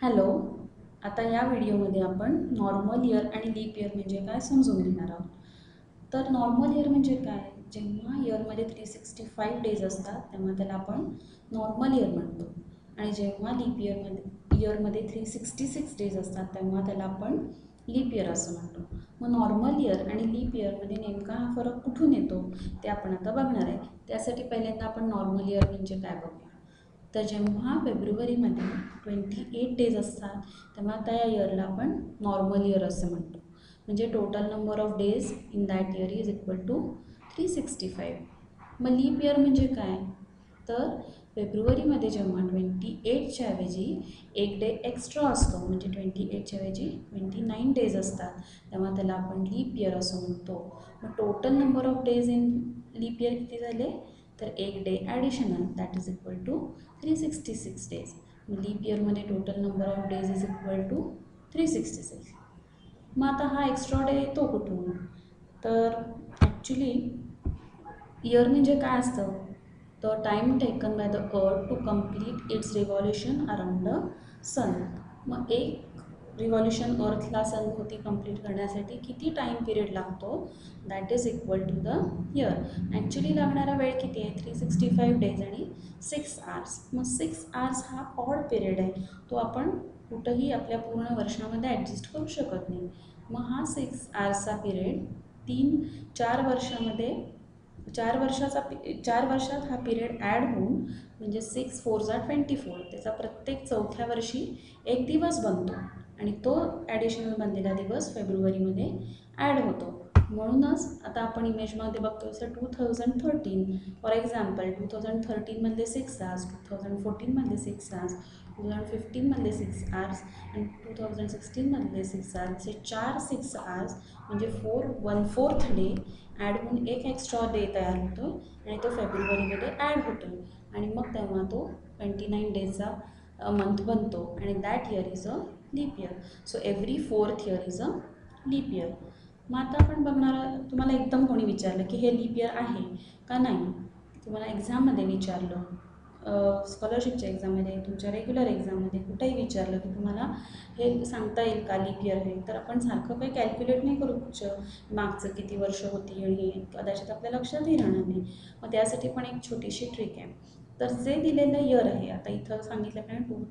Hello. आता या व्हिडिओमध्ये आपण नॉर्मल इयर आणि लीप इयर म्हणजे काय समजून घेणार आहोत. तर नॉर्मल इयर म्हणजे काय? जेव्हा इयरमध्ये 365 डेज असतात तेव्हा त्याला आपण नॉर्मल इयर म्हणतो. आणि जेव्हा इयरमध्ये 366 डेज असतात तेव्हा त्याला आपण लीप इयर असं म्हणतो. मग नॉर्मल इयर आणि लीप इयरमध्ये नेमका हा फरक कुठून येतो ते आपण आता बघणार आहे. त्यासाठी पहिल्यांदा आपण नॉर्मल इयर म्हणजे काय बघूया. तर जेव्हा फेब्रुवारीमध्ये 28 डेज असतात तेव्हा त्या इयरला आपण नॉर्मल इयर असं म्हणतो. म्हणजे total number of days in that year is equal to 365. मग लीप इयर म्हणजे काय? तर फेब्रुवारीमध्ये जेव्हा 28च्या ऐवजी एक डे एक्स्ट्रा असतो म्हणजे 28च्या ऐवजी 29 डेज असतात तेव्हा त्याला आपण लीप इयर असं म्हणतो. मग total number of days in leap year किती झाले? तर एक day additional that is equal to 366 days. Leap इयरमध्ये total number of days is equal to 366. मग आता हा एक्स्ट्रा डे येतो कुठून? तर ॲक्च्युली इयर म्हणजे काय असतं? The time taken by the earth to complete its revolution around the sun. मग एक रिव्हॉल्युशन अर्थला सनभोवती कंप्लीट करण्यासाठी किती टाईम पिरियड लागतो? That is equal to the year. Actually लागणारा वेळ किती आहे? 365 डेज आणि 6 आवर्स. मग 6 आवर्स हा ऑड पिरियड आहे, तो आपण कुठंही आपल्या पूर्ण वर्षामध्ये ॲडजस्ट करू शकत नाही. मग हा 6 आवर्सचा पिरियड 4 वर्षामध्ये 4 वर्षात हा पिरियड ॲड होऊन म्हणजे 6 4 जा 24 त्याचा प्रत्येक चौथ्या वर्षी एक दिवस बनतो आणि तो ॲडिशनल बनलेला दिवस फेब्रुवारीमध्ये ॲड होतो. म्हणूनच आता आपण इमेजमध्ये बघतो जसं 2013 फॉर एक्झाम्पल 2013मधले 6 आवर्स, 2014मधले 6 आवर्स, 2015मधले 6 आवर्स आणि 2016मधले 6 आवर्स, असे 4 6 आवर्स म्हणजे 1/4 डे ॲड होऊन एक एक्स्ट्रा डे तयार होतो आणि तो फेब्रुवारीमध्ये ॲड होतो आणि मग तेव्हा तो 29 डेजचा मंथ बनतो आणि that year is a leap year. So every 4th year is a leap year. मग आता आपण बघणार, तुम्हाला एकदम कोणी विचारलं की हे लीप इयर आहे का नाही, तुम्हाला एक्झाममध्ये विचारलं, स्कॉलरशिपच्या एक्झाममध्ये, तुमच्या रेग्युलर एक्झाममध्ये कुठेही विचारलं की तुम्हाला हे सांगता येईल का लीप इयर आहे, तर आपण सारखं काही कॅल्क्युलेट नाही करू मागचं किती वर्ष होती आणि कदाचित आपल्या लक्षातही राहणार नाही. मग त्यासाठी पण एक छोटीशी ट्रिक आहे. तर जे दिलेलं इयर आहे, आता इथं सांगितल्याप्रमाणे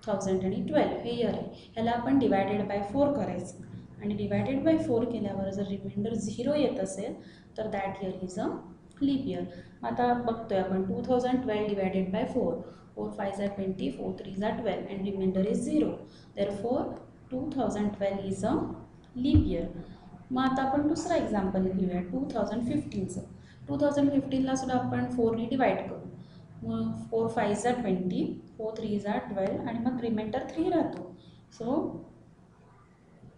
2012 हे इयर आहे, ह्याला आपण डिवायडेड बाय 4 करायचं आणि डिवायडेड बाय 4 केल्यावर जर रिमाइंडर 0 येत असेल तर that year is a leap year. आता बघतोय आपण 2012 डिवायडेड बाय 4, 4 5 जा 20, 4 3 जा 12 and reminder is 0. Therefore 2012 is a leap year. मग आता आपण दुसरा एक्झाम्पल घेऊया 2015चं. 2015ला सुद्धा आपण 4ने डिवाईड करू. मग 4 5 जा 20, 4 3 जा 12 आणि मग रिमाइंडर 3 राहतो. सो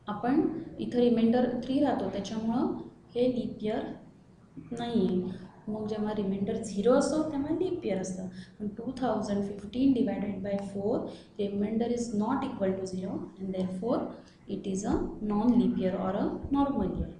आपण इथं रिमाइंडर 3 राहतो त्याच्यामुळं हे लीप इयर नाही आहे. मग जेव्हा रिमाइंडर 0 असतो तेव्हा लीप इयर असतं. पण 2015 divided by 4 reminder is not equal to 0 and therefore it is a non leap year or a normal year.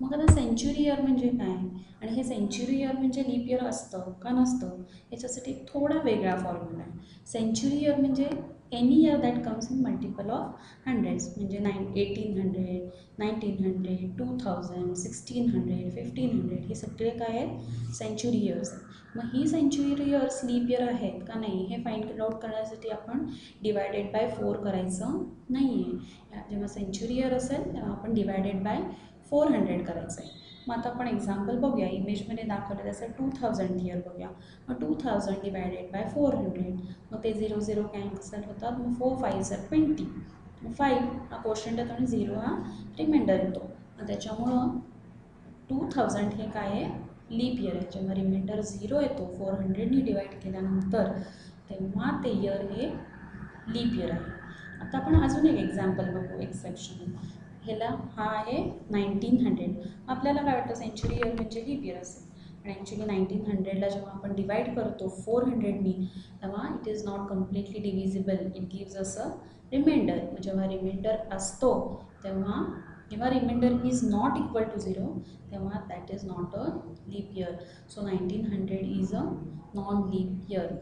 मग आता सेंच्युरी इयर म्हणजे काय आणि हे सेंच्युरी इयर म्हणजे लीप इयर असतं का नसतं, याच्यासाठी थोडा वेगळा फॉर्म्युला आहे. सेंच्युरी इयर म्हणजे any year that comes in multiple of hundreds, म्हणजे 1800, 1900, 2000, 1600, 1500 हे सगळे काय आहेत? Century years. मग ही सेंच्युरी इयर्स लीप इयर आहेत का नाही हे फाइंड आउट करण्यासाठी आपण डिवायडेड बाय 4 करायचं नाही आहे. जेव्हा सेंच्युरी इयर असेल तेव्हा आपण डिवायडेड बाय 400 करायचं आहे. मग आता आपण एक्झाम्पल बघूया. इमेजमध्ये दाखवलं तसं 2000 इयर बघूया. मग 2000 डिवायडेड बाय 400, मग ते 0 0 कॅन्सल होतात. मग 4 5 जा 20, 5 हा क्वोशंट येतो आणि 0 हा रिमाइंडर येतो. मग त्याच्यामुळं 2000 हे काय आहे? लीप इयर आहे. जेव्हा रिमाइंडर 0 येतो 400ने डिवाईड केल्यानंतर तेव्हा ते इयर हे लीप इयर आहे. आता आपण अजून एक एक्झाम्पल बघू एक्सेप्शनल. ह्याला हा आहे 1900. आपल्याला काय वाटतं सेंच्युरी इयर म्हणजे लीप इयर असेल, आणि ॲक्च्युली 1900ला जेव्हा आपण डिवाईड करतो 400नी तेव्हा it is not completely divisible, it gives us a reminder. जेव्हा रिमाइंडर असतो तेव्हा जेव्हा reminder is not equal to 0 तेव्हा that is not a leap year. So 1900 is a non leap year.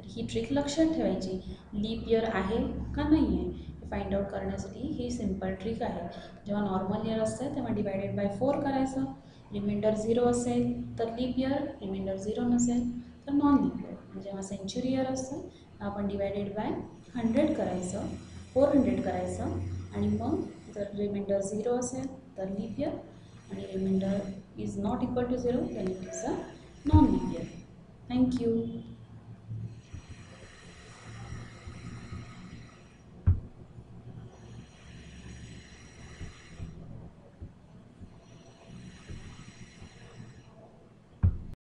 तर ही ट्रिक लक्षात ठेवायची. लीप इयर आहे का नाही आहे हे फाइंड आउट करण्यासाठी ही सिम्पल ट्रिक आहे. जेव्हा नॉर्मल इयर असते तेव्हा डिवायडेड बाय 4 करायचं. रिमाइंडर 0 असेल तर लीप इयर, रिमाइंडर 0 नसेल तर नॉन लीप इयर. जेव्हा सेंचुरी इयर असतं आपण डिवायडेड बाय 100 करायचं, 400 करायचं आणि मग जर रिमाइंडर 0 असेल तर लीप इयर आणि reminder is not equal to 0 then it is a non-leap year. Thank you.